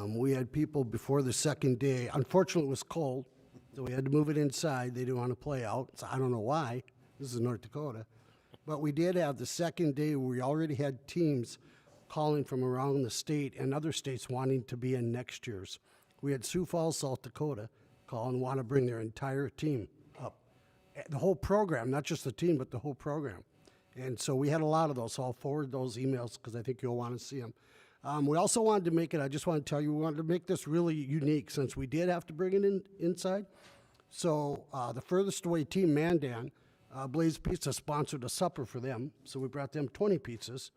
We had people before the second day. Unfortunately, it was cold, so we had to move it inside. They didn't want to play out, so I don't know why. This is North Dakota. But we did have the second day, we already had teams calling from around the state and other states wanting to be in next year's. We had Sioux Falls, South Dakota, call and want to bring their entire team up. The whole program, not just the team, but the whole program. And so we had a lot of those, so I'll forward those emails because I think you'll want to see them. We also wanted to make it, I just want to tell you, we wanted to make this really unique since we did have to bring it inside. So the furthest away team, Mandan, Blaze Pizza sponsored a supper for them, so we brought them 20 pizzas.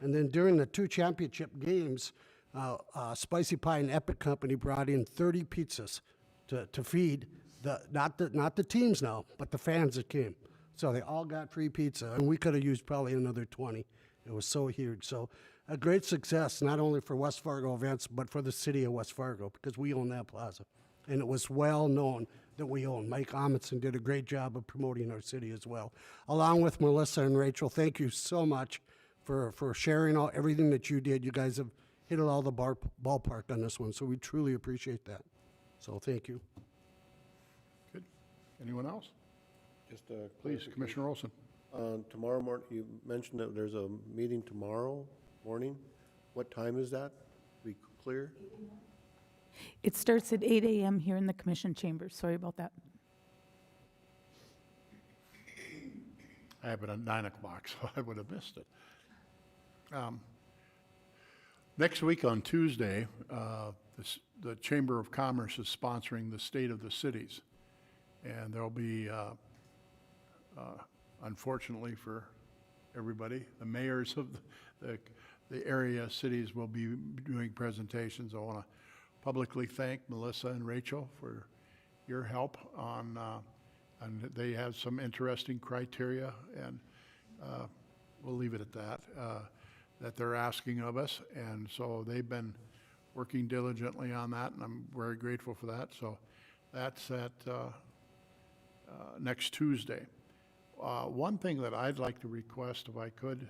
And then during the 2 championship games, Spicy Pie and Epic Company brought in 30 pizzas to feed, not the teams now, but the fans that came. So they all got free pizza, and we could have used probably another 20. It was so huge. So a great success, not only for West Fargo events, but for the city of West Fargo, because we own that plaza. And it was well known that we own. Mike Amundsen did a great job of promoting our city as well. Along with Melissa and Rachel, thank you so much for sharing everything that you did. You guys have hit all the ballpark on this one, so we truly appreciate that. So thank you. Good. Anyone else? Just Please, Commissioner Olson. Tomorrow morning, you mentioned that there's a meeting tomorrow morning. What time is that? Be clear? It starts at 8 a.m. here in the Commission chambers. Sorry about that. I have it at 9 o'clock, so I would have missed it. Next week on Tuesday, the Chamber of Commerce is sponsoring the State of the Cities. And there'll be, unfortunately for everybody, the mayors of the area cities will be doing presentations. I want to publicly thank Melissa and Rachel for your help on, and they have some interesting criteria, and we'll leave it at that, that they're asking of us. And so they've been working diligently on that, and I'm very grateful for that. So that's at next Tuesday. one thing that I'd like to request, if I could,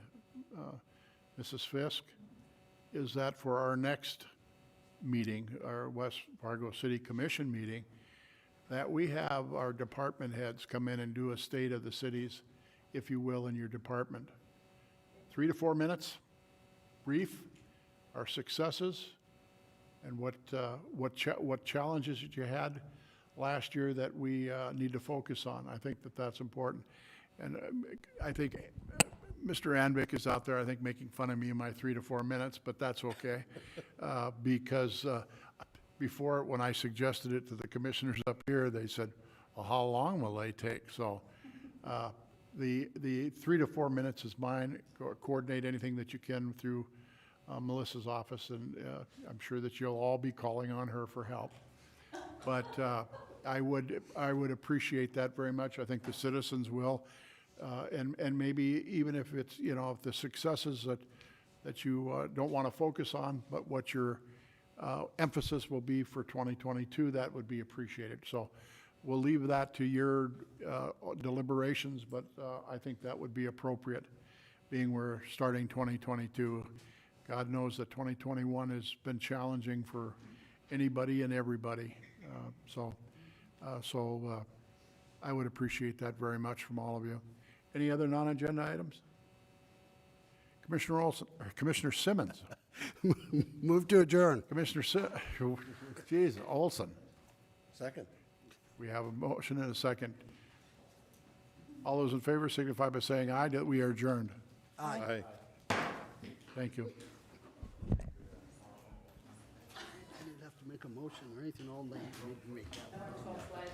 Mrs. Fisk, is that for our next meeting, our West Fargo City Commission meeting, that we have our department heads come in and do a state of the cities, if you will, in your department. 3 to 4 minutes, brief, our successes, and what challenges that you had last year that we need to focus on. I think that that's important. And I think Mr. Anvick is out there, I think, making fun of me in my 3 to 4 minutes, but that's okay. Because before, when I suggested it to the commissioners up here, they said, well, how long will they take? So the 3 to 4 minutes is mine. Coordinate anything that you can through Melissa's office, and I'm sure that you'll all be calling on her for help. But I would appreciate that very much. I think the citizens will. And maybe even if it's, if the successes that you don't want to focus on, but what your emphasis will be for 2022, that would be appreciated. So we'll leave that to your deliberations, but I think that would be appropriate, being we're starting 2022. God knows that 2021 has been challenging for anybody and everybody. So I would appreciate that very much from all of you. Any other non-agenda items? Commissioner Olson, or Commissioner Simmons. Move to adjourn. Geez, Olson. Second. We have a motion and a second. All those in favor signify by saying aye, that we are adjourned. Aye. Thank you. I didn't have to make a motion or anything, all they need to make that.